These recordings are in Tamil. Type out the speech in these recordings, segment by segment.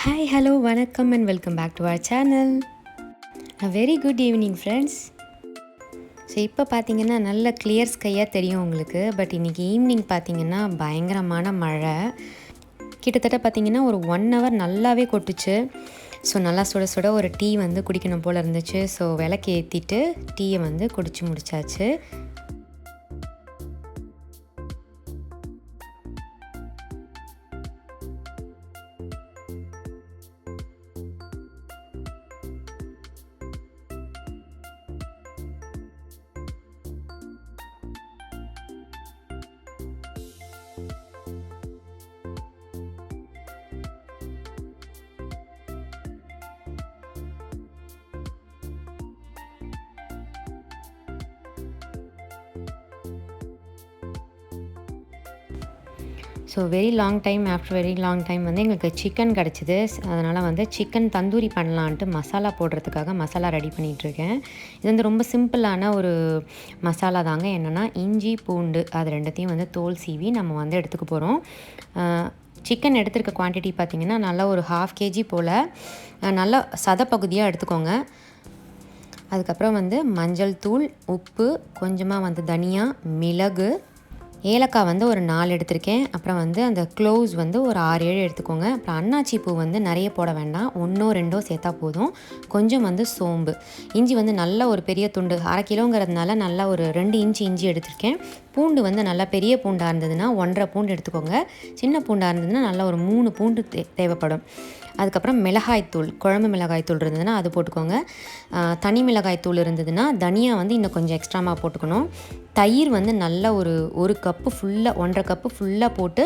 Hi, hello, vanakkam and welcome back to our channel. A very good evening, friends. So இப்போ பார்த்தீங்கன்னா நல்ல கிளியர் ஸ்கையாக தெரியும் உங்களுக்கு. பட் இன்றைக்கி ஈவினிங் பார்த்தீங்கன்னா பயங்கரமான மழை. கிட்டத்தட்ட பார்த்தீங்கன்னா ஒரு 1 hour நல்லாவே கொட்டுச்சு. ஸோ நல்லா சுட சுட ஒரு டீ வந்து குடிக்கணும் போல் இருந்துச்சு. ஸோ விளக்கு ஏற்றிட்டு டீயை வந்து குடிச்சு முடிச்சாச்சு. ஸோ வெரி லாங் டைம் வந்து எங்களுக்கு சிக்கன் கிடச்சிது. அதனால் வந்து சிக்கன் தந்தூரி பண்ணலான்ட்டு மசாலா போடுறதுக்காக மசாலா ரெடி பண்ணிகிட்ருக்கேன். இது வந்து ரொம்ப சிம்பிளான ஒரு மசாலா தாங்க. என்னென்னா இஞ்சி பூண்டு அது ரெண்டுத்தையும் வந்து தோல் சீவி நம்ம வந்து எடுத்துக்க போகிறோம். சிக்கன் எடுத்துருக்க குவான்டிட்டி பார்த்திங்கன்னா நல்லா ஒரு 1/2 kg போல் நல்லா சதப்பகுதியாக எடுத்துக்கோங்க. அதுக்கப்புறம் வந்து மஞ்சள் தூள், உப்பு, கொஞ்சமாக வந்து தனியா, மிளகு, ஏலக்காய் வந்து ஒரு 4 எடுத்திருக்கேன். அப்புறம் வந்து அந்த க்ளோவ்ஸ் வந்து ஒரு 6-7 எடுத்துக்கோங்க. அப்புறம் அன்னாச்சி பூ வந்து நிறைய போட வேண்டாம், 1-2 சேர்த்தா போதும். கொஞ்சம் வந்து சோம்பு, இஞ்சி வந்து நல்ல ஒரு பெரிய துண்டு 1/2 கிலோங்கிறதுனால நல்லா ஒரு 2 இன்ச்சு இஞ்சி எடுத்திருக்கேன். பூண்டு வந்து நல்லா பெரிய பூண்டாக இருந்ததுன்னா 1.5 பூண்டு எடுத்துக்கோங்க. சின்ன பூண்டாக இருந்ததுன்னா நல்லா ஒரு 3 பூண்டு தேவைப்படும். அதுக்கப்புறம் மிளகாய்த்தூள், குழம்பு மிளகாய்த்தூள் இருந்ததுன்னா அது போட்டுக்கோங்க. தனி மிளகாய்த்தூள் இருந்ததுன்னா தனியா வந்து இன்னும் கொஞ்சம் எக்ஸ்ட்ராமாக போட்டுக்கணும். தயிர் வந்து நல்லா ஒரு கப்பு ஃபுல்லாக 1.5 கப்பு ஃபுல்லாக போட்டு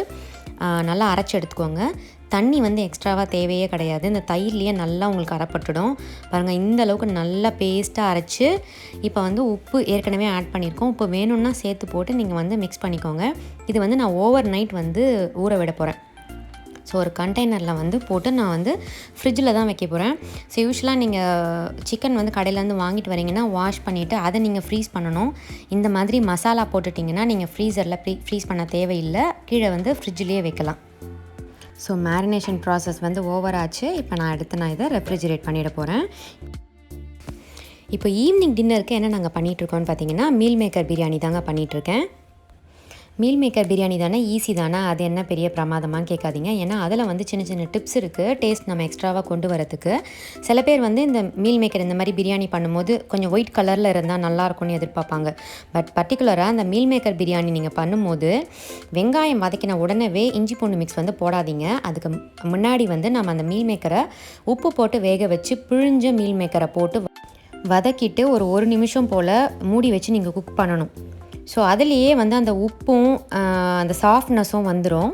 நல்லா அரைச்சி எடுத்துக்கோங்க. தண்ணி வந்து எக்ஸ்ட்ராவாக தேவையே கிடையாது. இந்த தயிர்லேயே நல்லா உங்களுக்கு அரைப்பட்டுடும் பாருங்கள். இந்த அளவுக்கு நல்லா பேஸ்ட்டாக அரைச்சி இப்போ வந்து உப்பு ஏற்கனவே ஆட் பண்ணியிருக்கோம். உப்பு வேணும்னா சேர்த்து போட்டு நீங்கள் வந்து மிக்ஸ் பண்ணிக்கோங்க. இது வந்து நான் ஓவர் நைட் வந்து ஊற விட போகிறேன். ஸோ ஒரு கண்டெய்னரில் வந்து போட்டு நான் வந்து ஃப்ரிட்ஜில் தான் வைக்க போகிறேன். ஸோ யூஸ்வலாக நீங்கள் சிக்கன் வந்து கடையிலேருந்து வாங்கிட்டு வரீங்கன்னா வாஷ் பண்ணிவிட்டு அதை நீங்கள் ஃப்ரீஸ் பண்ணணும். இந்த மாதிரி மசாலா போட்டுட்டிங்கன்னா நீங்கள் ஃப்ரீசரில் ஃப்ரீஸ் பண்ண தேவையில்லை, கீழே வந்து ஃப்ரிட்ஜிலேயே வைக்கலாம். ஸோ மேரினேஷன் ப்ராசஸ் வந்து ஓவர் ஆச்சு. இப்போ நான் இதை ரெஃப்ரிஜிரேட் பண்ணிட போகிறேன். இப்போ ஈவினிங் டின்னருக்கு என்ன நாங்கள் பண்ணிகிட்ருக்கோன்னு பார்த்தீங்கன்னா மீல் மேக்கர் பிரியாணி தாங்க பண்ணிகிட்ருக்கேன். மீல் மேக்கர் பிரியாணி தானே, ஈஸி தானே, அது என்ன பெரிய பிரமாதமானு கேட்காதீங்க. ஏன்னா அதில் வந்து சின்ன சின்ன டிப்ஸ் இருக்குது டேஸ்ட் நம்ம எக்ஸ்ட்ராவாக கொண்டு வரதுக்கு. சில பேர் வந்து இந்த மீல் மேக்கர் இந்த மாதிரி பிரியாணி பண்ணும்போது கொஞ்சம் ஒயிட் கலரில் இருந்தால் நல்லாயிருக்கும்னு எதிர்பார்ப்பாங்க. பட் பர்டிகுலராக அந்த மீல் மேக்கர் பிரியாணி நீங்கள் பண்ணும்போது வெங்காயம் வதக்கின உடனே இஞ்சி பூண்டு மிக்ஸ் வந்து போடாதீங்க. அதுக்கு முன்னாடி வந்து நம்ம அந்த மீல் மேக்கரை உப்பு போட்டு வேக வச்சு பிழிஞ்ச மீல் மேக்கரை போட்டு வதக்கிட்டு ஒரு நிமிஷம் போல் மூடி வச்சு நீங்கள் குக் பண்ணணும். ஸோ அதுலேயே வந்து அந்த உப்பும் அந்த சாஃப்ட்னஸும் வந்துடும்.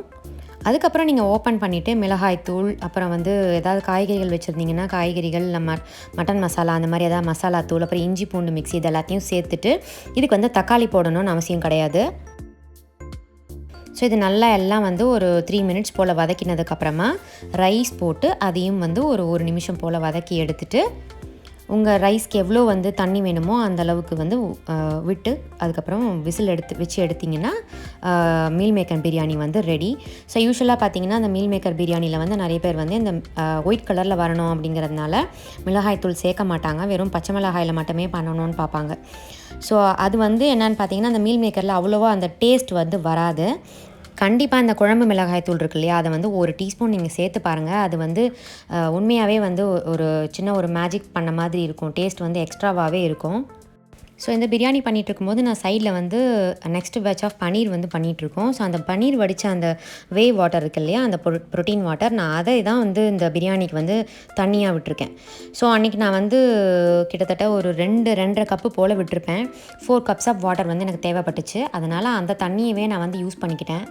அதுக்கப்புறம் நீங்கள் ஓப்பன் பண்ணிவிட்டு மிளகாய்த்தூள், அப்புறம் வந்து ஏதாவது காய்கறிகள் வச்சுருந்தீங்கன்னா காய்கறிகள், மட்டன் மசாலா அந்த மாதிரி ஏதாவது மசாலா தூள், அப்புறம் இஞ்சி பூண்டு மிக்ஸி இது எல்லாத்தையும் சேர்த்துட்டு இதுக்கு வந்து தக்காளி போடணும்னு அவசியம் கிடையாது. ஸோ இது நல்லா எல்லாம் வந்து ஒரு 3 minutes போல் வதக்கினதுக்கப்புறமா ரைஸ் போட்டு அதையும் வந்து ஒரு நிமிஷம் போல் வதக்கி எடுத்துகிட்டு உங்கள் ரைஸ்க்கு எவ்வளோ வந்து தண்ணி வேணுமோ அந்த அளவுக்கு வந்து விட்டு அதுக்கப்புறம் விசில் வச்சு எடுத்திங்கன்னா மீல் மேக்கர் பிரியாணி வந்து ரெடி. ஸோ யூஸ்வலாக பார்த்தீங்கன்னா அந்த மீல் மேக்கர் பிரியாணியில் வந்து நிறைய பேர் வந்து இந்த ஒயிட் கலரில் வரணும் அப்படிங்கிறதுனால மிளகாய்த்தூள் சேர்க்க மாட்டாங்க, வெறும் பச்சை மிளகாயில் மட்டுமே பண்ணணும்னு பார்ப்பாங்க. ஸோ அது வந்து என்னென்னு பார்த்தீங்கன்னா அந்த மீல் மேக்கரில் அவ்வளோவா அந்த டேஸ்ட் வந்து வராது. கண்டிப்பாக இந்த குழம்பு மிளகாய்த்தூள் இருக்கு இல்லையா, அதை வந்து 1 டீஸ்பூன் நீங்கள் சேர்த்து பாருங்கள். அது வந்து உண்மையாகவே வந்து ஒரு சின்ன ஒரு மேஜிக் பண்ண மாதிரி இருக்கும், டேஸ்ட் வந்து எக்ஸ்ட்ராவாகவே இருக்கும். ஸோ இந்த பிரியாணி பண்ணிகிட்டு இருக்கும்போது நான் சைடில் வந்து நெக்ஸ்ட் பேட்ச் ஆஃப் பன்னீர் வந்து பண்ணிகிட்ருக்கோம். ஸோ அந்த பன்னீர் வடித்த அந்த வே வாட்டர் இருக்குது இல்லையா, அந்த ப்ரோட்டீன் வாட்டர், நான் அதை தான் வந்து இந்த பிரியாணிக்கு வந்து தண்ணியாக விட்டுருக்கேன். ஸோ அன்றைக்கி நான் வந்து கிட்டத்தட்ட ஒரு 2-2.5 கப்பு போல் விட்டுருப்பேன். 4 cups ஆஃப் வாட்டர் வந்து எனக்கு தேவைப்பட்டுச்சு. அதனால் அந்த தண்ணியவே நான் வந்து யூஸ் பண்ணிக்கிட்டேன்.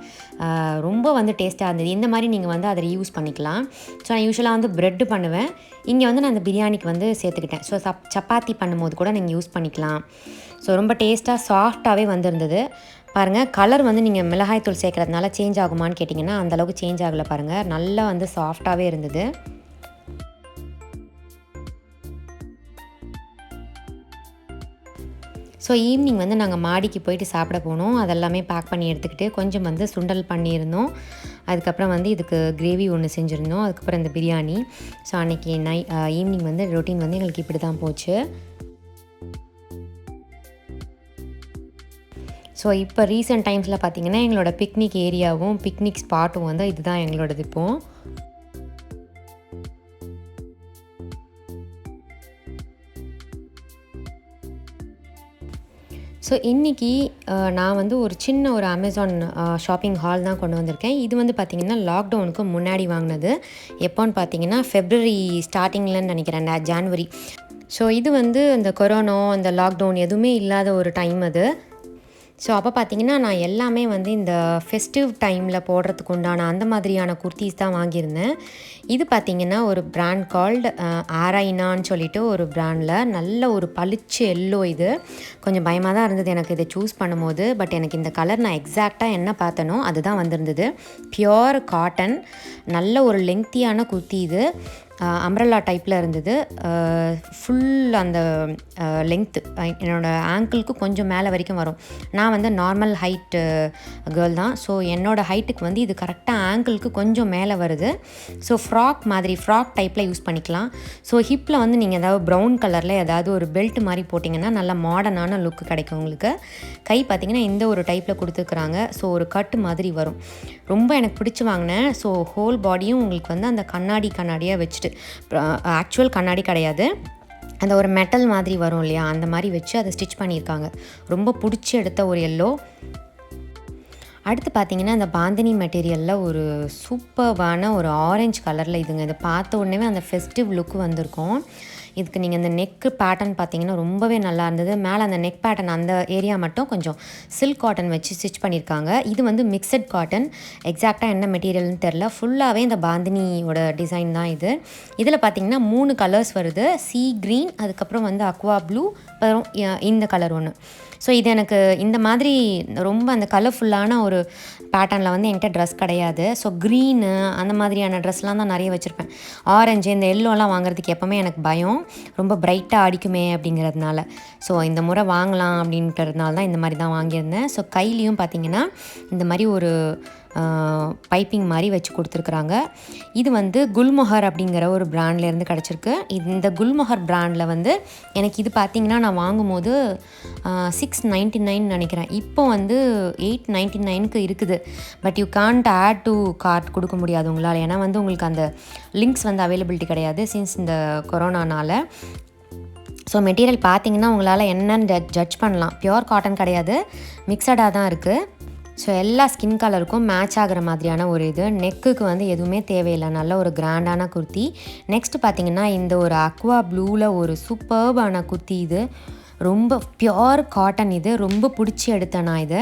ரொம்ப வந்து டேஸ்ட்டாக இருந்தது. இந்த மாதிரி நீங்கள் வந்து அதை யூஸ் பண்ணிக்கலாம். ஸோ நான் யூஸ்வலாக வந்து ப்ரெட்டு பண்ணுவேன், இங்கே வந்து நான் இந்த பிரியாணிக்கு வந்து சேர்த்துக்கிட்டேன். ஸோ சப்பாத்தி பண்ணும்போது கூட நீங்கள் யூஸ் பண்ணிக்கலாம். ஸோ ரொம்ப டேஸ்ட்டாக சாஃப்டாகவே வந்திருந்தது. பாருங்கள், கலர் வந்து நீங்கள் மிளகாய்த்தூள் சேர்க்குறதுனால சேஞ்ச் ஆகுமான்னு கேட்டிங்கன்னா அந்தளவுக்கு சேஞ்ச் ஆகலை பாருங்கள், நல்லா வந்து சாஃப்டாகவே இருந்தது. ஸோ ஈவினிங் வந்து நாங்கள் மாடிக்கு போயிட்டு சாப்பிட போனோம். அதெல்லாமே பேக் பண்ணி எடுத்துக்கிட்டு கொஞ்சம் வந்து சுண்டல் பண்ணியிருந்தோம். அதுக்கப்புறம் வந்து இதுக்கு கிரேவி ஒன்று செஞ்சுருந்தோம். அதுக்கப்புறம் இந்த பிரியாணி. ஸோ அன்றைக்கி ஈவினிங் வந்து ரொட்டீன் வந்து எங்களுக்கு இப்படி தான் போச்சு. ஸோ இப்போ ரீசெண்ட் டைம்ஸில் பார்த்திங்கன்னா எங்களோட பிக்னிக் ஏரியாவும் பிக்னிக் ஸ்பாட்டும் வந்து இதுதான் எங்களோடது இப்போது. ஸோ இன்றைக்கி நான் வந்து ஒரு சின்ன ஒரு அமேசான் ஷாப்பிங் ஹால் தான் கொண்டு வந்திருக்கேன். இது வந்து பார்த்திங்கன்னா லாக்டவுனுக்கு முன்னாடி வாங்கினது. எப்போன்னு பார்த்தீங்கன்னா ஃபெப்ரவரி ஸ்டார்டிங்லன்னு நினைக்கிறேன், ஜான்வரி. ஸோ இது வந்து இந்த கொரோனா இந்த லாக்டவுன் எதுவுமே இல்லாத ஒரு டைம் அது. ஸோ அப்போ பார்த்திங்கன்னா நான் எல்லாமே வந்து இந்த ஃபெஸ்டிவ் டைமில் போடுறதுக்கு உண்டான அந்த மாதிரியான குர்த்திஸ் தான் வாங்கியிருந்தேன். இது பார்த்திங்கன்னா ஒரு பிராண்ட் கால்டு ஆரைனான்னு சொல்லிட்டு ஒரு பிராண்டில் நல்ல ஒரு பளிச்சு எல்லோ. இது கொஞ்சம் பயமாக தான் இருந்தது எனக்கு இதை சூஸ் பண்ணும்போது. பட் எனக்கு இந்த கலர் நான் எக்ஸாக்டாக என்ன பார்த்தனோ அதுதான் வந்திருந்தது. பியோர் காட்டன், நல்ல ஒரு லெங்க்த்தியான குர்த்தி. இது அம்ப்ரெல்லா டைப்பில் இருந்தது. ஃபுல் அந்த லெங்க்த்து என்னோடய ஆங்கிளுக்கு கொஞ்சம் மேலே வரைக்கும் வரும். நான் வந்து நார்மல் ஹைட்டு கேர்ள் தான். ஸோ என்னோடய ஹைட்டுக்கு வந்து இது கரெக்டாக ஆங்கிளுக்கு கொஞ்சம் மேலே வருது. ஸோ ஃப்ராக் மாதிரி, ஃப்ராக் டைப்பில் யூஸ் பண்ணிக்கலாம். ஸோ ஹிப்பில் வந்து நீங்கள் ஏதாவது ப்ரௌன் கலரில் ஏதாவது ஒரு பெல்ட் மாதிரி போட்டிங்கன்னா நல்ல மாடர்னான லுக்கு கிடைக்கும் உங்களுக்கு. கை பார்த்திங்கன்னா இந்த ஒரு டைப்பில் கொடுத்துருக்குறாங்க. ஸோ ஒரு கட்டு மாதிரி வரும். ரொம்ப எனக்கு பிடிச்சி வாங்கினேன். ஸோ ஹோல் பாடியும் உங்களுக்கு வந்து அந்த கண்ணாடியாக வச்சுட்டு, ஆக்சுவல் கண்ணாடி கிடையாது, அந்த ஒரு மெட்டல் மாதிரி வரும் இல்லையா, அந்த மாதிரி வச்சு அதை ஸ்டிச் பண்ணியிருக்காங்க. ரொம்ப பிடிச்சி எடுத்த ஒரு எல்லோ. அடுத்து பார்த்திங்கன்னா இந்த பாந்தினி மெட்டீரியலில் ஒரு சூப்பர்வான ஒரு ஆரஞ்சு கலரில் இதுங்க. இதை பார்த்த உடனே அந்த ஃபெஸ்டிவ் லுக் வந்திருக்கும். இதுக்கு நீங்கள் இந்த நெக்கு பேட்டர்ன் பார்த்திங்கன்னா ரொம்பவே நல்லா இருந்தது. மேலே அந்த நெக் பேட்டர்ன் அந்த ஏரியா மட்டும் கொஞ்சம் சில்க் காட்டன் வச்சு ஸ்டிச் பண்ணியிருக்காங்க. இது வந்து மிக்சட் காட்டன், எக்ஸாக்டாக என்ன மெட்டீரியல்னு தெரில. ஃபுல்லாகவே இந்த பாந்தினியோட டிசைன் தான் இது. இதில் பார்த்திங்கன்னா 3 கலர்ஸ் வருது. சீ க்ரீன், அதுக்கப்புறம் வந்து அக்வா ப்ளூ, அப்புறம் இந்த கலர் ஒன்று. ஸோ இது எனக்கு இந்த மாதிரி ரொம்ப அந்த கலர்ஃபுல்லான ஒரு பேட்டர்னில் வந்து என்கிட்ட ட்ரெஸ் கிடையாது. ஸோ க்ரீனு அந்த மாதிரியான ட்ரெஸ்லாம் தான் நிறைய வச்சுருப்பேன். ஆரஞ்சு இந்த எல்லோலாம் வாங்குறதுக்கு எப்போவுமே எனக்கு பயம், ரொம்ப பிரைட்டாக அடிக்குமே அப்படிங்கிறதுனால. ஸோ இந்த முறை வாங்கலாம் அப்படின்றதுனால தான் இந்த மாதிரி தான் வாங்கியிருந்தேன். ஸோ கையிலையும் பார்த்திங்கன்னா இந்த மாதிரி ஒரு பைப்பிங் மாதிரி வச்சு கொடுத்துருக்குறாங்க. இது வந்து குல்மொஹர் அப்படிங்கிற ஒரு பிராண்ட்லேருந்து கிடச்சிருக்கு. இந்த குல்மொஹர் பிராண்டில் வந்து எனக்கு இது பார்த்திங்கன்னா நான் வாங்கும்போது 699 நினைக்கிறேன். இப்போ வந்து 899க்கு இருக்குது. But you can't add to cart கொடுக்க முடியாது உங்களால். ஏன்னா வந்து உங்களுக்கு அந்த லிங்க்ஸ் வந்து அவைலபிலிட்டி கிடையாது சின்ஸ் இந்த கொரோனானால். ஸோ மெட்டீரியல் பார்த்திங்கன்னா உங்களால் என்னன்னு ஜட்ஜ் பண்ணலாம். பியோர் காட்டன் கிடையாது, மிக்சடாக தான் இருக்குது. ஸோ எல்லா ஸ்கின் கலருக்கும் மேட்ச் ஆகிற மாதிரியான ஒரு இது. நெக்குக்கு வந்து எதுவுமே தேவையில்லை, நல்ல ஒரு கிராண்டான குர்த்தி. நெக்ஸ்ட் பார்த்திங்கன்னா இந்த ஒரு அக்வா ப்ளூவில் ஒரு சூப்பர்பான குர்த்தி. இது ரொம்ப பியோர் காட்டன். இது ரொம்ப பிடிச்சி எடுத்தேன் நான் இது.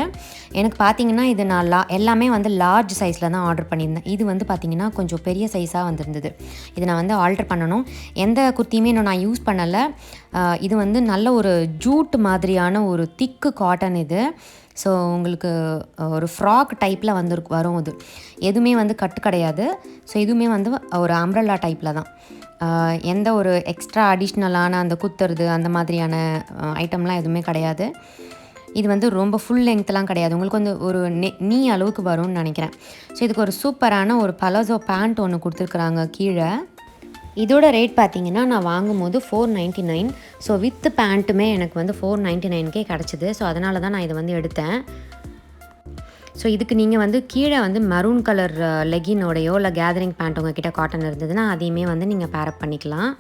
எனக்கு பார்த்திங்கன்னா இது நான் எல்லாமே வந்து லார்ஜ் சைஸில் தான் ஆர்டர் பண்ணியிருந்தேன். இது வந்து பார்த்திங்கன்னா கொஞ்சம் பெரிய சைஸாக வந்திருந்தது. இது நான் வந்து ஆல்டர் பண்ணணும். எந்த குர்த்தியுமே இன்னும் நான் யூஸ் பண்ணலை. இது வந்து நல்ல ஒரு ஜூட் மாதிரியான ஒரு திக்கு காட்டன் இது. ஸோ உங்களுக்கு ஒரு ஃப்ராக் டைப்பில் வரும். இது எதுவுமே வந்து கட்டு கிடையாது. ஸோ இதுவுமே வந்து ஒரு அம்ப்ரெல்லா டைப்பில் தான். எந்த ஒரு எக்ஸ்ட்ரா அடிஷ்னலான அந்த குத்துறது அந்த மாதிரியான ஐட்டம்லாம் எதுவுமே கிடையாது. இது வந்து ரொம்ப ஃபுல் லெங்க்த்லாம் கிடையாது, உங்களுக்கு வந்து ஒரு நீ அளவுக்கு வரும்னு நினைக்கிறேன். ஸோ இதுக்கு ஒரு சூப்பரான ஒரு பலாசோ பேண்ட் ஒன்று கொடுத்துருக்குறாங்க கீழே. இதோட ரேட் பார்த்திங்கன்னா நான் வாங்கும்போது 499. ஸோ வித் பேண்ட்டுமே எனக்கு வந்து 499க்கே கிடச்சிது. ஸோ அதனால தான் நான் இதை வந்து எடுத்தேன். ஸோ இதுக்கு நீங்கள் வந்து கீழே வந்து மரூன் கலர் லெகினோடையோ இல்லை கேதரிங் பேண்ட் உங்ககிட்ட காட்டன் இருந்ததுன்னா அதையுமே வந்து நீங்கள் பேரப் பண்ணிக்கலாம்.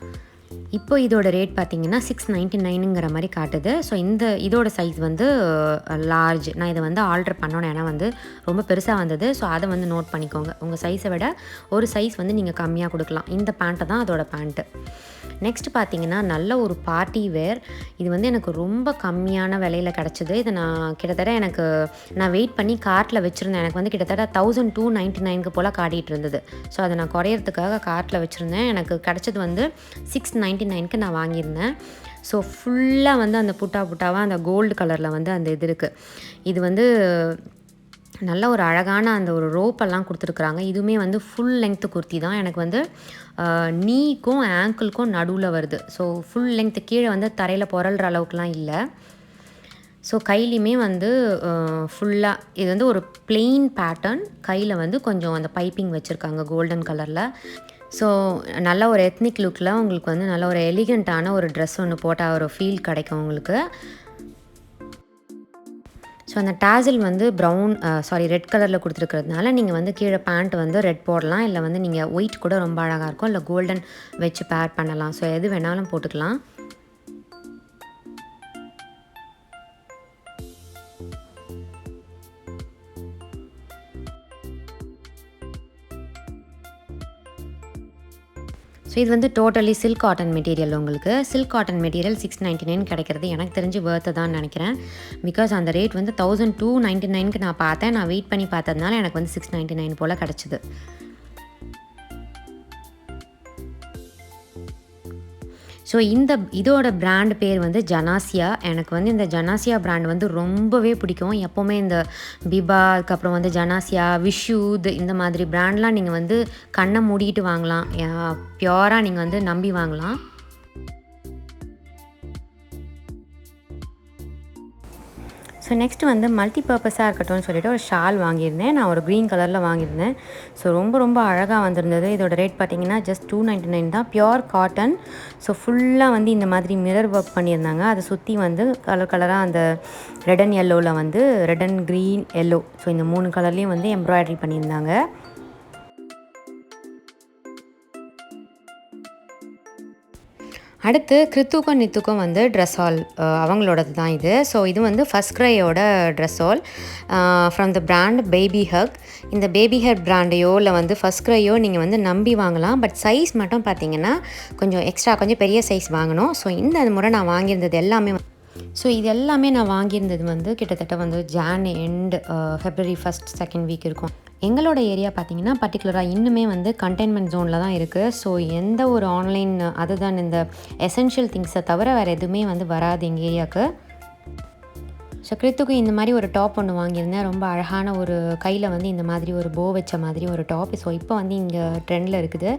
இப்போ இதோட ரேட் பார்த்திங்கன்னா 699ங்கிற மாதிரி காட்டுது. ஸோ இதோட சைஸ் வந்து லார்ஜ். நான் இதை வந்து ஆல்டர் பண்ணணும், ஏன்னா வந்து ரொம்ப பெருசாக வந்தது. ஸோ அதை வந்து நோட் பண்ணிக்கோங்க. உங்கள் சைஸை விட ஒரு சைஸ் வந்து நீங்கள் கம்மியாக கொடுக்கலாம். இந்த பேண்ட்டை தான் அதோட பேண்ட்டு. நெக்ஸ்ட் பார்த்திங்கன்னா நல்ல ஒரு பார்ட்டி வேர். இது வந்து எனக்கு ரொம்ப கம்மியான விலையில் கிடச்சிது. இதை நான் கிட்டத்தட்ட நான் வெயிட் பண்ணி கார்ட்டில் வச்சுருந்தேன். எனக்கு வந்து கிட்டத்தட்ட 1299க்கு போல் காட்டிகிட்டு இருந்தது. ஸோ அதை நான் குறையிறதுக்காக கார்ட்டில் வச்சுருந்தேன். எனக்கு கிடச்சது வந்து 699க்கு நான் வாங்கியிருந்தேன். ஸோ ஃபுல்லாக வந்து அந்த புட்டாவாக அந்த கோல்டு கலரில் வந்து அந்த இது இருக்குது. இது வந்து நல்ல ஒரு அழகான அந்த ஒரு ரோப்பெல்லாம் கொடுத்துருக்குறாங்க. இதுவுமே வந்து ஃபுல் லெங்க்த்து குர்த்தி தான். எனக்கு வந்து நீக்கும் ஆங்கிள்க்கும் நடுவில் வருது. ஸோ ஃபுல் லெங்க்த்து, கீழே வந்து தரையில் புரள்ற அளவுக்குலாம் இல்லை. ஸோ கையிலையுமே வந்து ஃபுல்லாக இது வந்து ஒரு பிளெயின் பேட்டர்ன், கையில் வந்து கொஞ்சம் அந்த பைப்பிங் வச்சுருக்காங்க கோல்டன் கலரில். ஸோ நல்ல ஒரு எத்னிக் லுக்கில் உங்களுக்கு வந்து நல்ல ஒரு எலிகண்ட்டான ஒரு ட்ரெஸ் ஒன்று போட்டால் ஒரு ஃபீல் கிடைக்கும் உங்களுக்கு. ஸோ அந்த டேசில் வந்து ரெட் கலரில் கொடுத்துருக்கிறதுனால நீங்கள் வந்து கீழே பேண்ட் வந்து ரெட் போடலாம், இல்லை வந்து நீங்கள் ஒயிட் கூட ரொம்ப அழகாக இருக்கும், இல்லை கோல்டன் வச்சு பேர் பண்ணலாம். ஸோ எது வேணாலும் போட்டுக்கலாம். ஸோ இது வந்து டோட்டலி சில்க் காட்டன் மெட்டீரியல். உங்களுக்கு சில்க் காட்டன் மெட்டீரியல் 699 கிடைக்கிறது எனக்கு தெரிஞ்சு வேர்த்து தான் நினைக்கிறேன். பிகாஸ் அந்த ரேட் வந்து 1299க்கு நான் பார்த்தேன். நான் வெயிட் பண்ணி பார்த்ததுனால எனக்கு வந்து 699 போல் கிடச்சிது. ஸோ இதோட பிராண்ட் பேர் வந்து ஜனாசியா. எனக்கு வந்து இந்த ஜனாசியா பிராண்ட் வந்து ரொம்பவே பிடிக்கும். எப்போவுமே இந்த பிபா, அதுக்கப்புறம் வந்து ஜனாசியா, விஷூத், இந்த மாதிரி பிராண்ட்லாம் நீங்கள் வந்து கண்ணை மூடிட்டு வாங்கலாம், பியூராக நீங்கள் வந்து நம்பி வாங்கலாம். ஸோ நெக்ஸ்ட் வந்து மல்டி பர்பஸாக இருக்கட்டும்னு சொல்லிட்டு ஒரு ஷால் வாங்கியிருந்தேன். நான் ஒரு க்ரீன் கலரில் வாங்கியிருந்தேன். ஸோ ரொம்ப அழகாக வந்திருந்தது. இதோட ரேட் பார்த்திங்கன்னா ஜஸ்ட் 299 தான். Pure cotton. ஸோ ஃபுல்லாக வந்து இந்த மாதிரி மிரர் ஒர்க் பண்ணியிருந்தாங்க. அதை சுற்றி வந்து கலராக அந்த ரெட் அண்ட் எல்லோவில் வந்து red and green yellow, so இந்த 3 கலர்லேயும் வந்து எம்ப்ராய்டரி பண்ணியிருந்தாங்க. அடுத்து கிருத்துக்கும் நித்துக்கும் வந்து ட்ரெஸ் ஹால் அவங்களோடது தான் இது. ஸோ இது வந்து firstcryயோட dress haul from the brand Babyhug. இந்த பேபி ஹக் பிராண்டையோ இல்லை வந்து firstcryயோ நீங்கள் வந்து நம்பி வாங்கலாம். பட் சைஸ் மட்டும் பார்த்தீங்கன்னா கொஞ்சம் பெரிய சைஸ் வாங்கணும். ஸோ இந்த முறை நான் வாங்கியிருந்தது எல்லாமே இது எல்லாமே நான் வாங்கியிருந்தது வந்து கிட்டத்தட்ட வந்து John end February 1st 2nd week இருக்கும். எங்களோட ஏரியா பார்த்திங்கன்னா பர்டிகுலராக இன்னுமே வந்து கண்டெய்ன்மெண்ட் ஜோனில் தான் இருக்குது. ஸோ எந்த ஒரு ஆன்லைன் அதுதான் இந்த எசென்ஷியல் திங்ஸை தவிர வேறு எதுவுமே வந்து வராது எங்கள் ஏரியாவுக்கு. ஸோ கிருத்துக்கு இந்த மாதிரி ஒரு டாப் ஒன்று வாங்கியிருந்தேன். ரொம்ப அழகான ஒரு கையில் வந்து இந்த மாதிரி ஒரு போ வச்ச மாதிரி ஒரு டாப். ஸோ இப்போ வந்து இங்கே ட்ரெண்டில் இருக்குது.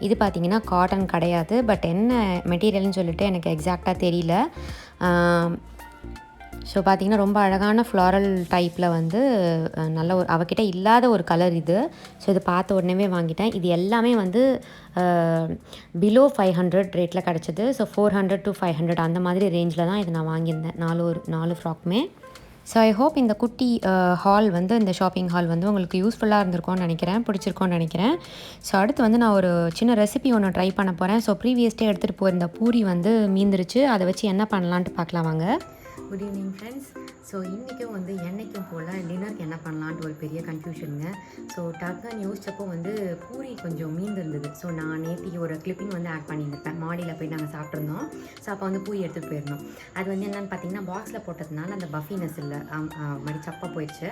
இது பார்த்திங்கன்னா காட்டன் கிடையாது. பட் என்ன மெட்டீரியல்னு சொல்லிட்டு எனக்கு எக்ஸாக்டாக தெரியல. ஸோ பார்த்திங்கன்னா ரொம்ப அழகான ஃப்ளாரல் டைப்பில் வந்து நல்ல ஒரு அவகிட்ட இல்லாத ஒரு கலர் இது. ஸோ இது பார்த்த உடனே வாங்கிட்டேன். இது எல்லாமே வந்து பிலோ 500 ரேட்டில் கிடச்சிது. ஸோ 400 to 500 அந்த மாதிரி ரேஞ்சில் தான் இது நான் வாங்கியிருந்தேன் 4 ஃப்ராக்குமே. ஸோ ஐ ஹோப் இந்த குட்டி ஹால் வந்து இந்த ஷாப்பிங் ஹால் வந்து உங்களுக்கு யூஸ்ஃபுல்லாக இருந்திருக்கும்னு நினைக்கிறேன், பிடிச்சிருக்கோன்னு நினைக்கிறேன். ஸோ அடுத்து வந்து நான் ஒரு சின்ன ரெசிபி ஒன்று ட்ரை பண்ண போகிறேன். ஸோ ப்ரீவியஸ் டே எடுத்துகிட்டு போயிருந்த பூரி வந்து மீந்துருச்சு. அதை வச்சு என்ன பண்ணலான்ட்டு பார்க்கலாம் வாங்க. Good evening friends. ஸோ இன்றைக்கும் வந்து என்றைக்கும் போல் டின்னருக்கு என்ன பண்ணலான்ட்டு ஒரு பெரிய கன்ஃபியூஷனுங்க. ஸோ டக்குன்னு யோசிச்சப்போ வந்து பூரி கொஞ்சம் மீந்திருந்தது. ஸோ நான் நேற்று ஒரு கிளிப்பிங் வந்து ஆட் பண்ணியிருப்பேன். மாடியில் போய் நாங்கள் சாப்பிட்ருந்தோம். ஸோ அப்போ வந்து பூரி எடுத்துகிட்டு போயிருந்தோம். அது வந்து என்னென்னு பார்த்தீங்கன்னா பாக்ஸில் போட்டதுனால அந்த பஃபினஸ் இல்லை, மாதிரி சப்பாக போயிடுச்சு.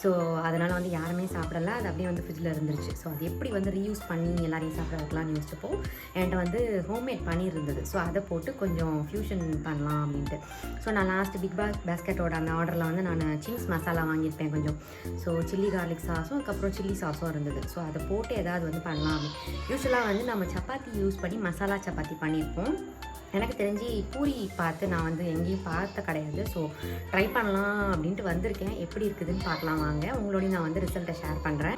ஸோ அதனால் வந்து யாருமே சாப்பிடல. அது அப்படியே வந்து ஃப்ரிட்ஜில் இருந்துருச்சு. ஸோ அது எப்படி வந்து ரீயூஸ் பண்ணி எல்லாரையும் சாப்பிட வைக்கலாம்னு யோசிச்சப்போ என்கிட்ட வந்து ஹோம்மேட் பன்னீர் இருந்தது. ஸோ அதை போட்டு கொஞ்சம் ஃப்யூஷன் பண்ணலாம் அப்படின்ட்டு. ஸோ நான் லாஸ்ட்டு பிக் பாஸ்கெட்டோட அந்த ஆர்டரில் வந்து நான் சிங்ஸ் மசாலா வாங்கியிருப்பேன் கொஞ்சம். ஸோ சில்லி கார்லிக் சாஸும் அதுக்கப்புறம் சில்லி சாஸும் இருந்தது. ஸோ அதை போட்டு ஏதாவது வந்து பண்ணலாம் அப்படின்னு. யூஸ்வலாக வந்து நம்ம சப்பாத்தி யூஸ் பண்ணி மசாலா சப்பாத்தி பண்ணியிருப்போம். எனக்கு தெரிஞ்சு பூரி பார்த்து நான் வந்து எங்கேயும் பார்த்த கிடையாது. ஸோ ட்ரை பண்ணலாம் அப்படின்ட்டு வந்திருக்கேன். எப்படி இருக்குதுன்னு பார்க்கலாம் வாங்க. உங்களோடையும் நான் வந்து ரிசல்ட்டை ஷேர் பண்ணுறேன்.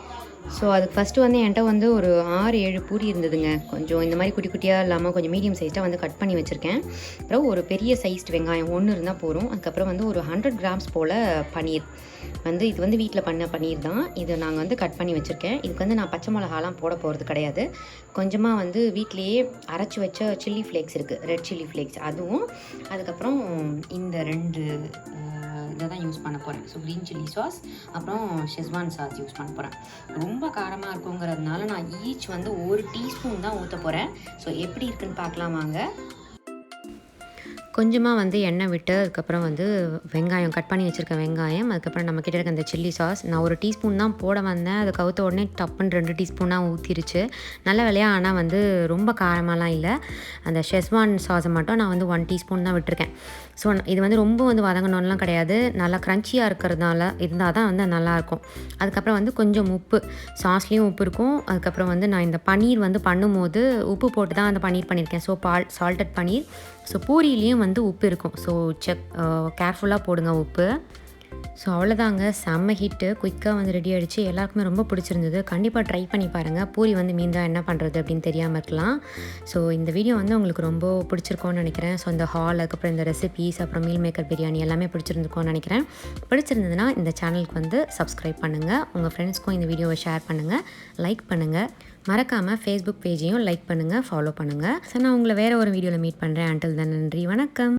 ஸோ அதுக்கு ஃபஸ்ட்டு வந்து என்கிட்ட வந்து ஒரு 6-7 பூரி இருந்ததுங்க. கொஞ்சம் இந்த மாதிரி குட்டி குட்டியாக இல்லாமல் கொஞ்சம் மீடியம் சைஸ்ட்டாக வந்து கட் பண்ணி வச்சுருக்கேன். அப்புறம் ஒரு பெரிய சைஸ்டு வெங்காயம் 1 இருந்தால் போதும். அதுக்கப்புறம் வந்து ஒரு 100 grams போல் பன்னீர் வந்து இது வந்து வீட்டில் பண்ண பன்னீர் தான். இதை நாங்கள் வந்து கட் பண்ணி வச்சுருக்கேன். இதுக்கு வந்து நான் பச்சை மிளகாலாம் போட போகிறது கிடையாது. கொஞ்சமாக வந்து வீட்டிலையே அரைச்சி வச்ச சில்லி ஃப்ளேக்ஸ் இருக்குது, ரெட் சில்லி ஃப்ளேக்ஸ், அதுவும் அதுக்கப்புறம் இந்த 2 இதை தான் யூஸ் பண்ண போகிறேன். ஸோ க்ரீன் சில்லி சாஸ் அப்புறம் ஷெஸ்வான் சாஸ் யூஸ் பண்ண போகிறேன். ரொம்ப காரமாக இருக்குங்கிறதுனால நான் ஈச் வந்து 1 டீஸ்பூன் தான் ஊற்ற போகிறேன். ஸோ எப்படி இருக்குன்னு பார்க்கலாம் வாங்க. கொஞ்சமாக வந்து எண்ணெய் விட்டு அதுக்கப்புறம் வந்து வெங்காயம் கட் பண்ணி வச்சுருக்க வெங்காயம், அதுக்கப்புறம் நம்மக்கிட்ட இருக்க அந்த சில்லி சாஸ் நான் 1 டீஸ்பூன் தான் போட வந்தேன். அது கவுத்த உடனே டப்புன்னு 2 டீஸ்பூனாக ஊற்றிருச்சு. நல்ல வேலையாக, ஆனால் வந்து ரொம்ப காரமாலாம் இல்லை. அந்த ஷெஸ்வான் சாஸை மட்டும் நான் வந்து 1 டீஸ்பூன் தான் விட்டுருக்கேன். ஸோ இது வந்து ரொம்ப வந்து வதங்கணும்லாம் கிடையாது. நல்லா க்ரன்ச்சியாக இருக்கிறதுனால இருந்தால் தான் வந்து நல்லாயிருக்கும். அதுக்கப்புறம் வந்து கொஞ்சம் உப்பு, சாஸ்லேயும் உப்பு இருக்கும். அதுக்கப்புறம் வந்து நான் இந்த பன்னீர் வந்து பண்ணும்போது உப்பு போட்டு தான் அந்த பன்னீர் பண்ணியிருக்கேன். ஸோ சால்டட் பன்னீர். ஸோ பூரியிலையும் வந்து உப்பு இருக்கும். ஸோ கேர்ஃபுல்லாக போடுங்க உப்பு. ஸோ அவ்வளோதாங்க, செம்ம ஹிட்டு, குயிக்காக வந்து ரெடி ஆகிடுச்சு. எல்லாருக்குமே ரொம்ப பிடிச்சிருந்தது. கண்டிப்பாக ட்ரை பண்ணி பாருங்கள். பூரி வந்து மீந்தா என்ன பண்ணுறது அப்படின்னு தெரியாமல் இருக்கலாம். ஸோ இந்த வீடியோ வந்து உங்களுக்கு ரொம்ப பிடிச்சிருக்கோன்னு நினைக்கிறேன். ஸோ இந்த ஹால், அதுக்கப்புறம் இந்த ரெசிபீஸ், அப்புறம் மீல் மேக்கர் பிரியாணி எல்லாமே பிடிச்சிருந்துருக்கோன்னு நினைக்கிறேன். பிடிச்சிருந்ததுன்னா இந்த சேனலுக்கு வந்து சப்ஸ்கிரைப் பண்ணுங்கள். உங்கள் ஃப்ரெண்ட்ஸ்க்கும் இந்த வீடியோவை ஷேர் பண்ணுங்கள், லைக் பண்ணுங்கள். மறக்காமல் ஃபேஸ்புக் பேஜையும் லைக் பண்ணுங்கள், ஃபாலோ பண்ணுங்கள். ஸோ நான் உங்களை வேறு ஒரு வீடியோவில் மீட் பண்ணுறேன். அன்டில் தென், நன்றி, வணக்கம்.